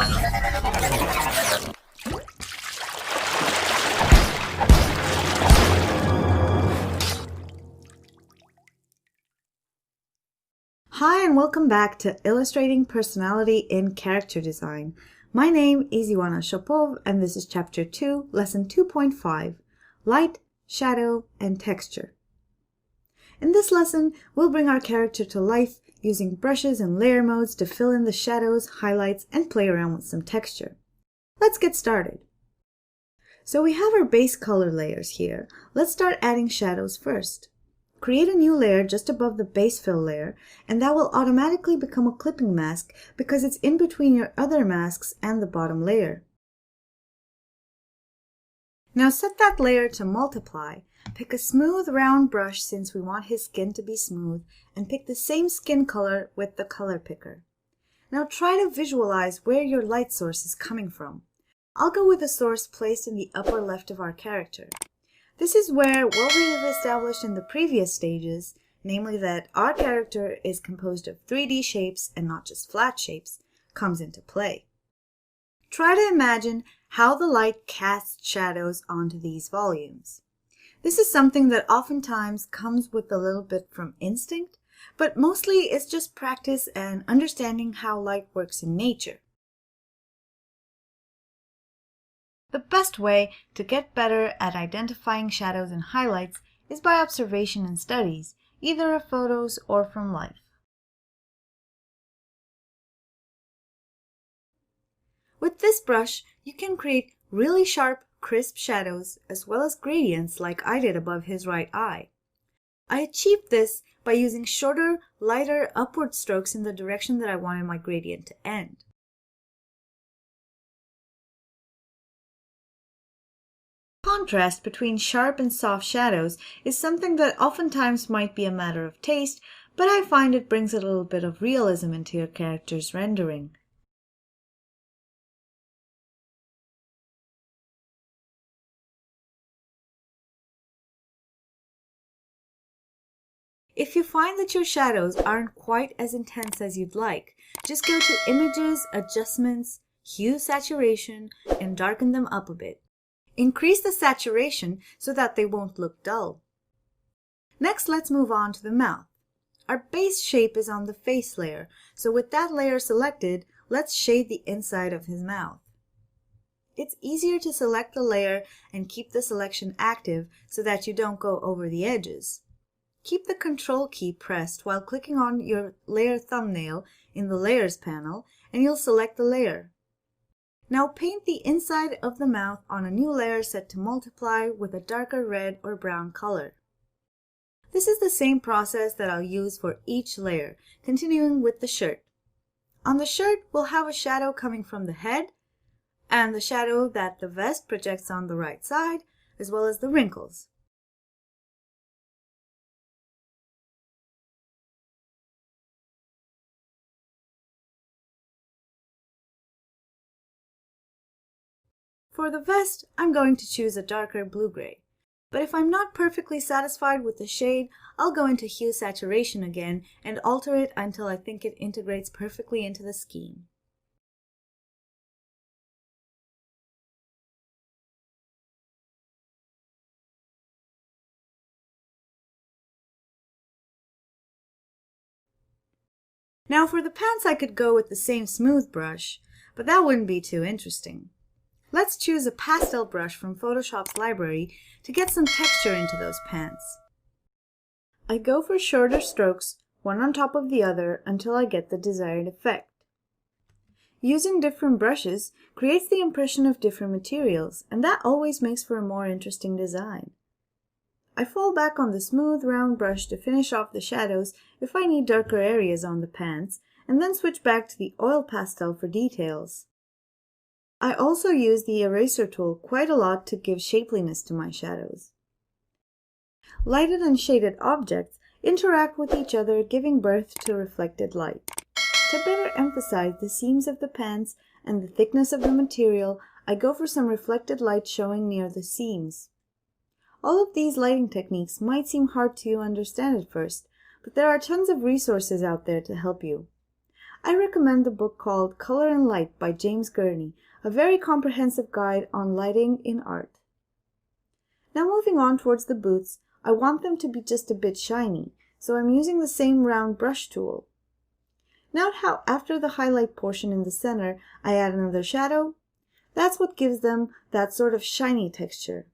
Hi and welcome back to Illustrating Personality in Character Design. My name is Ioana Shopov and this is Chapter 2, Lesson 2.5, Light, Shadow, and Texture. In this lesson, we'll bring our character to life using brushes and layer modes to fill in the shadows, highlights, and play around with some texture. Let's get started. So we have our base color layers here. Let's start adding shadows first. Create a new layer just above the base fill layer, and that will automatically become a clipping mask because it's in between your other masks and the bottom layer. Now set that layer to multiply. Pick a smooth round brush since we want his skin to be smooth, and pick the same skin color with the color picker. Now try to visualize where your light source is coming from. I'll go with a source placed in the upper left of our character. This is where what we have established in the previous stages, namely that our character is composed of 3D shapes and not just flat shapes, comes into play. Try to imagine how the light casts shadows onto these volumes. This is something that oftentimes comes with a little bit from instinct, but mostly it's just practice and understanding how light works in nature. The best way to get better at identifying shadows and highlights is by observation and studies, either of photos or from life. With this brush, you can create really sharp, crisp shadows as well as gradients like I did above his right eye. I achieved this by using shorter, lighter upward strokes in the direction that I wanted my gradient to end. Contrast between sharp and soft shadows is something that oftentimes might be a matter of taste, but I find it brings a little bit of realism into your character's rendering. If you find that your shadows aren't quite as intense as you'd like, just go to Images, Adjustments, Hue Saturation, and darken them up a bit. Increase the saturation so that they won't look dull. Next, let's move on to the mouth. Our base shape is on the face layer, so with that layer selected, let's shade the inside of his mouth. It's easier to select the layer and keep the selection active so that you don't go over the edges. Keep the Control key pressed while clicking on your layer thumbnail in the Layers panel, and you'll select the layer. Now paint the inside of the mouth on a new layer set to multiply with a darker red or brown color. This is the same process that I'll use for each layer, continuing with the shirt. On the shirt, we'll have a shadow coming from the head, and the shadow that the vest projects on the right side, as well as the wrinkles. For the vest, I'm going to choose a darker blue-gray. But if I'm not perfectly satisfied with the shade, I'll go into Hue Saturation again and alter it until I think it integrates perfectly into the scheme. Now for the pants I could go with the same smooth brush, but that wouldn't be too interesting. Let's choose a pastel brush from Photoshop's library to get some texture into those pants. I go for shorter strokes, one on top of the other, until I get the desired effect. Using different brushes creates the impression of different materials, and that always makes for a more interesting design. I fall back on the smooth round brush to finish off the shadows if I need darker areas on the pants, and then switch back to the oil pastel for details. I also use the eraser tool quite a lot to give shapeliness to my shadows. Lighted and shaded objects interact with each other, giving birth to reflected light. To better emphasize the seams of the pants and the thickness of the material, I go for some reflected light showing near the seams. All of these lighting techniques might seem hard to understand at first, but there are tons of resources out there to help you. I recommend the book called Color and Light by James Gurney, a very comprehensive guide on lighting in art. Now moving on towards the boots, I want them to be just a bit shiny, so I'm using the same round brush tool. Note how after the highlight portion in the center, I add another shadow? That's what gives them that sort of shiny texture.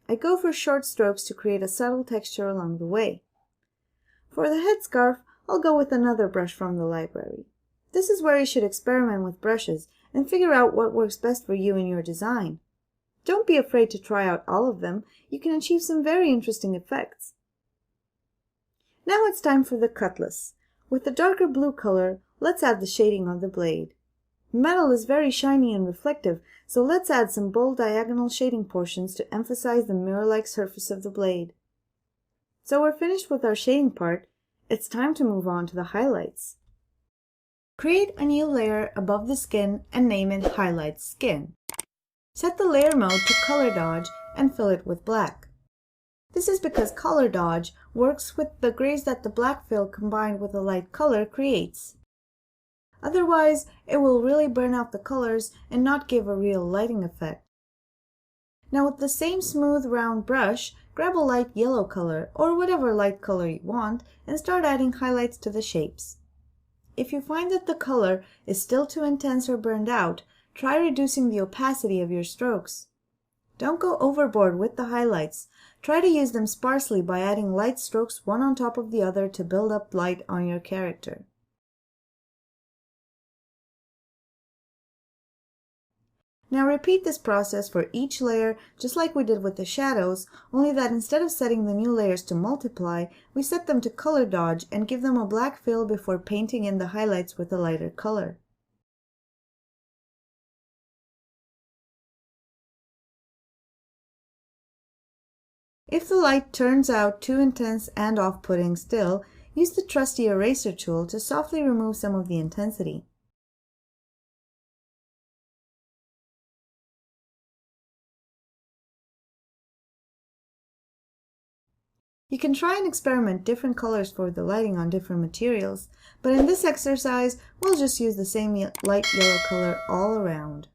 I go for short strokes to create a subtle texture along the way. For the headscarf, I'll go with another brush from the library. This is where you should experiment with brushes and figure out what works best for you and your design. Don't be afraid to try out all of them. You can achieve some very interesting effects. Now it's time for the cutlass. With the darker blue color, let's add the shading on the blade. Metal is very shiny and reflective, so let's add some bold diagonal shading portions to emphasize the mirror-like surface of the blade. So we're finished with our shading part. It's time to move on to the highlights. Create a new layer above the skin and name it Highlight Skin. Set the layer mode to Color Dodge and fill it with black. This is because Color Dodge works with the grays that the black fill combined with a light color creates. Otherwise, it will really burn out the colors and not give a real lighting effect. Now with the same smooth round brush, grab a light yellow color or whatever light color you want and start adding highlights to the shapes. If you find that the color is still too intense or burned out, try reducing the opacity of your strokes. Don't go overboard with the highlights. Try to use them sparsely by adding light strokes one on top of the other to build up light on your character. Now repeat this process for each layer just like we did with the shadows, only that instead of setting the new layers to multiply, we set them to Color Dodge and give them a black fill before painting in the highlights with a lighter color. If the light turns out too intense and off-putting still, use the trusty eraser tool to softly remove some of the intensity. You can try and experiment different colors for the lighting on different materials, but in this exercise, we'll just use the same light yellow color all around.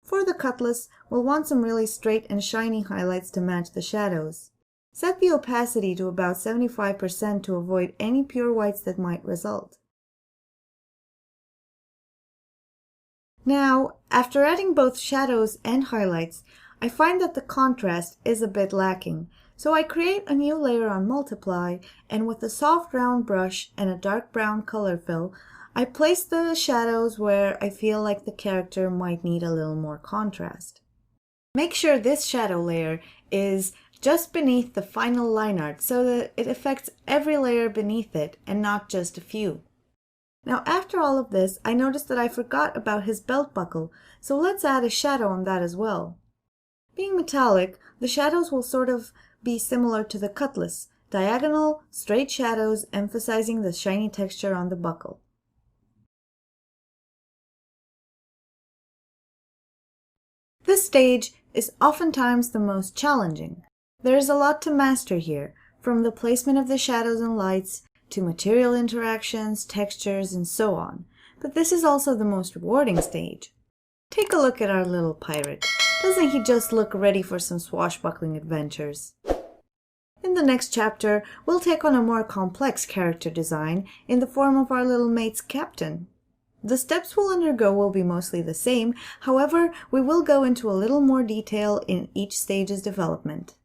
For the cutlass, we'll want some really straight and shiny highlights to match the shadows. Set the opacity to about 75% to avoid any pure whites that might result. Now, after adding both shadows and highlights, I find that the contrast is a bit lacking, so I create a new layer on Multiply, and with a soft round brush and a dark brown color fill, I place the shadows where I feel like the character might need a little more contrast. Make sure this shadow layer is just beneath the final line art so that it affects every layer beneath it and not just a few. Now after all of this, I noticed that I forgot about his belt buckle, so let's add a shadow on that as well. Being metallic, the shadows will sort of be similar to the cutlass, diagonal, straight shadows emphasizing the shiny texture on the buckle. This stage is oftentimes the most challenging. There is a lot to master here, from the placement of the shadows and lights, to material interactions, textures, and so on. But this is also the most rewarding stage. Take a look at our little pirate. Doesn't he just look ready for some swashbuckling adventures? In the next chapter, we'll take on a more complex character design in the form of our little mate's captain. The steps we'll undergo will be mostly the same, however, we will go into a little more detail in each stage's development.